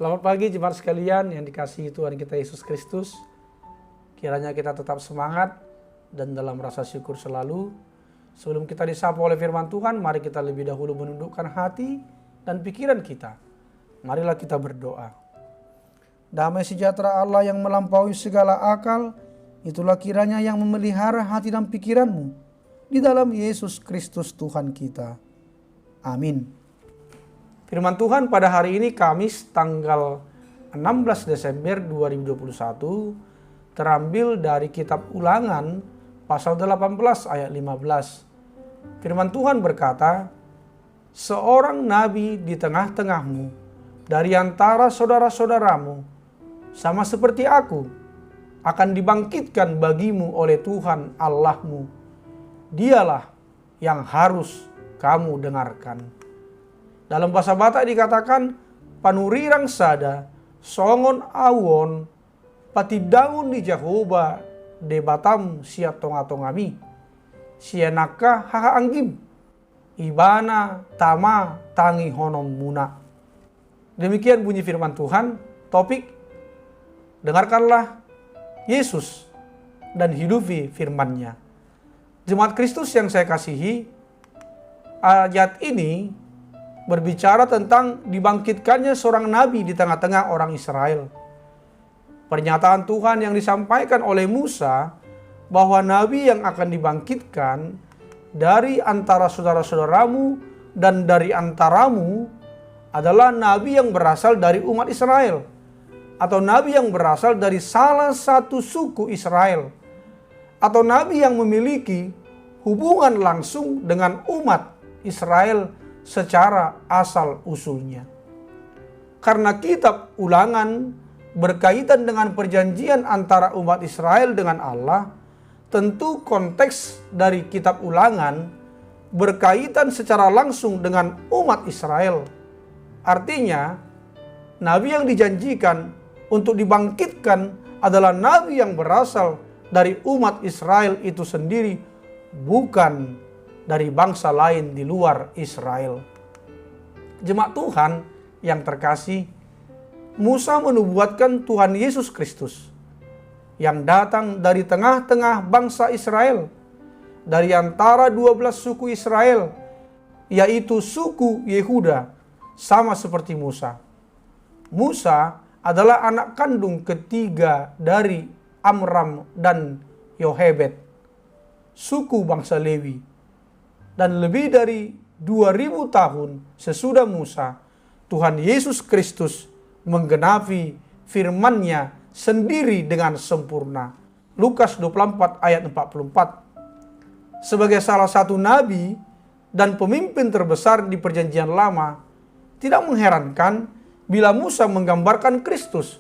Selamat pagi jemaat sekalian yang dikasihi Tuhan kita Yesus Kristus. Kiranya kita tetap semangat dan dalam rasa syukur selalu. Sebelum kita disapa oleh firman Tuhan, mari kita lebih dahulu menundukkan hati dan pikiran kita. Marilah kita berdoa. Damai sejahtera Allah yang melampaui segala akal, itulah kiranya yang memelihara hati dan pikiranmu di dalam Yesus Kristus Tuhan kita. Amin. Firman Tuhan pada hari ini Kamis tanggal 16 Desember 2021 terambil dari kitab Ulangan pasal 18 ayat 15. Firman Tuhan berkata, "Seorang nabi di tengah-tengahmu dari antara saudara-saudaramu, sama seperti aku, akan dibangkitkan bagimu oleh Tuhan Allahmu. Dialah yang harus kamu dengarkan." Dalam bahasa Batak dikatakan, panurirang sada, songon awon, pati daun di Jehovah, de batam sia tonga-tongami, sia naka haha anggim, ibana tama tangi honom muna. Demikian bunyi firman Tuhan, topik, dengarkanlah Yesus dan hidupi firman-Nya. Jemaat Kristus yang saya kasihi, ayat ini berbicara tentang dibangkitkannya seorang nabi di tengah-tengah orang Israel. Pernyataan Tuhan yang disampaikan oleh Musa bahwa nabi yang akan dibangkitkan dari antara saudara-saudaramu dan dari antaramu adalah nabi yang berasal dari umat Israel, atau nabi yang berasal dari salah satu suku Israel, atau nabi yang memiliki hubungan langsung dengan umat Israel secara asal-usulnya. Karena kitab Ulangan berkaitan dengan perjanjian antara umat Israel dengan Allah, tentu konteks dari kitab Ulangan berkaitan secara langsung dengan umat Israel. Artinya, nabi yang dijanjikan untuk dibangkitkan adalah nabi yang berasal dari umat Israel itu sendiri, bukan dari bangsa lain di luar Israel. Jemaat Tuhan yang terkasih, Musa menubuatkan Tuhan Yesus Kristus yang datang dari tengah-tengah bangsa Israel, dari antara 12 suku Israel, yaitu suku Yehuda, sama seperti Musa. Musa adalah anak kandung ketiga dari Amram dan Yohebed, suku bangsa Lewi. Dan lebih dari 2000 tahun sesudah Musa, Tuhan Yesus Kristus menggenapi firman-Nya sendiri dengan sempurna. Lukas 24 ayat 44. Sebagai salah satu nabi dan pemimpin terbesar di perjanjian lama, tidak mengherankan bila Musa menggambarkan Kristus.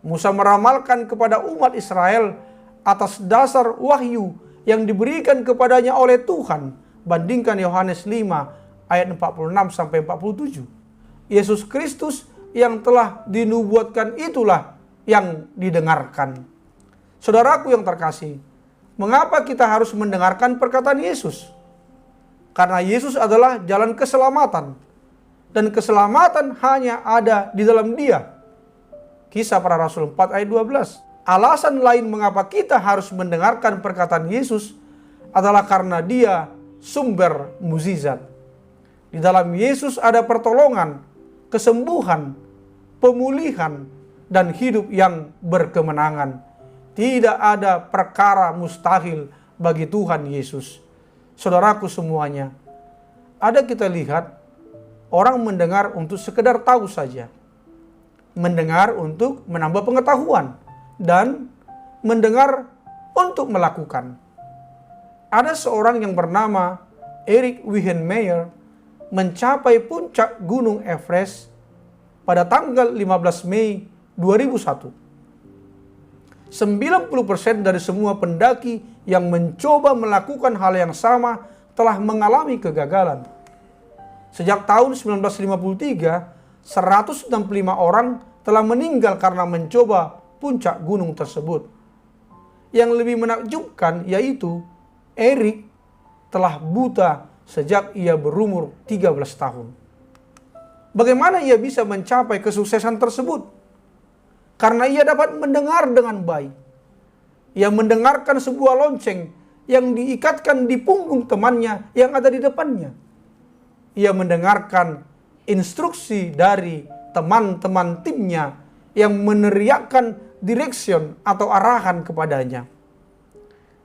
Musa meramalkan kepada umat Israel atas dasar wahyu yang diberikan kepadanya oleh Tuhan. Bandingkan Yohanes 5 ayat 46 sampai 47. Yesus Kristus yang telah dinubuatkan itulah yang didengarkan. Saudaraku yang terkasih, mengapa kita harus mendengarkan perkataan Yesus? Karena Yesus adalah jalan keselamatan. Dan keselamatan hanya ada di dalam Dia. Kisah Para Rasul 4 ayat 12. Alasan lain mengapa kita harus mendengarkan perkataan Yesus adalah karena Dia sumber mukjizat. Di dalam Yesus ada pertolongan, kesembuhan, pemulihan, dan hidup yang berkemenangan. Tidak ada perkara mustahil bagi Tuhan Yesus. Saudaraku semuanya, ada kita lihat orang mendengar untuk sekedar tahu saja. Mendengar untuk menambah pengetahuan. Dan mendengar untuk melakukan. Ada seorang yang bernama Erik Weihenmayer mencapai puncak Gunung Everest pada tanggal 15 Mei 2001. 90% dari semua pendaki yang mencoba melakukan hal yang sama telah mengalami kegagalan. Sejak tahun 1953, 165 orang telah meninggal karena mencoba puncak gunung tersebut. Yang lebih menakjubkan yaitu Erik telah buta sejak ia berumur 13 tahun. Bagaimana ia bisa mencapai kesuksesan tersebut? Karena ia dapat mendengar dengan baik. Ia mendengarkan sebuah lonceng yang diikatkan di punggung temannya yang ada di depannya. Ia mendengarkan instruksi dari teman-teman timnya yang meneriakkan direction atau arahan kepadanya.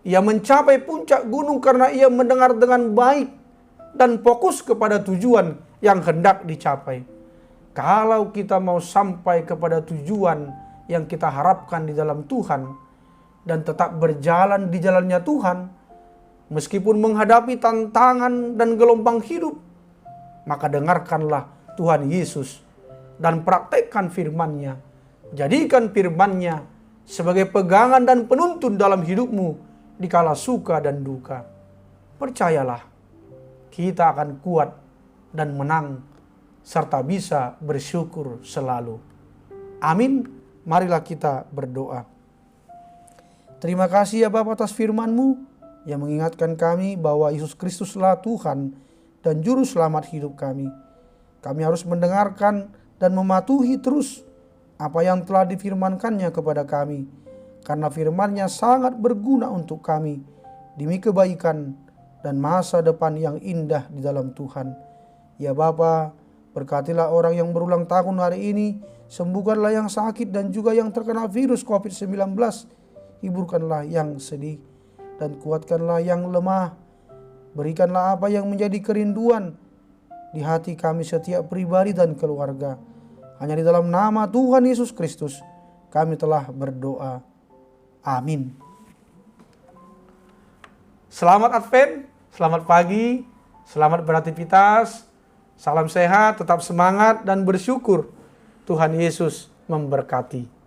Ia mencapai puncak gunung karena ia mendengar dengan baik dan fokus kepada tujuan yang hendak dicapai. Kalau kita mau sampai kepada tujuan yang kita harapkan di dalam Tuhan dan tetap berjalan di jalannya Tuhan, meskipun menghadapi tantangan dan gelombang hidup, maka dengarkanlah Tuhan Yesus dan praktekkan firman-Nya. Jadikan firman-Nya sebagai pegangan dan penuntun dalam hidupmu di kala suka dan duka. Percayalah, kita akan kuat dan menang serta bisa bersyukur selalu. Amin. Marilah kita berdoa. Terima kasih ya Bapa atas firman-Mu yang mengingatkan kami bahwa Yesus Kristuslah Tuhan dan Juru Selamat hidup kami. Kami harus mendengarkan dan mematuhi terus apa yang telah difirmankannya kepada kami. Karena firman-Nya sangat berguna untuk kami demi kebaikan dan masa depan yang indah di dalam Tuhan. Ya Bapa, berkatilah orang yang berulang tahun hari ini, sembuhkanlah yang sakit dan juga yang terkena virus COVID-19. Hiburkanlah yang sedih dan kuatkanlah yang lemah. Berikanlah apa yang menjadi kerinduan di hati kami setiap pribadi dan keluarga. Hanya di dalam nama Tuhan Yesus Kristus kami telah berdoa. Amin. Selamat Advent, selamat pagi, selamat beraktivitas, salam sehat, tetap semangat dan bersyukur. Tuhan Yesus memberkati.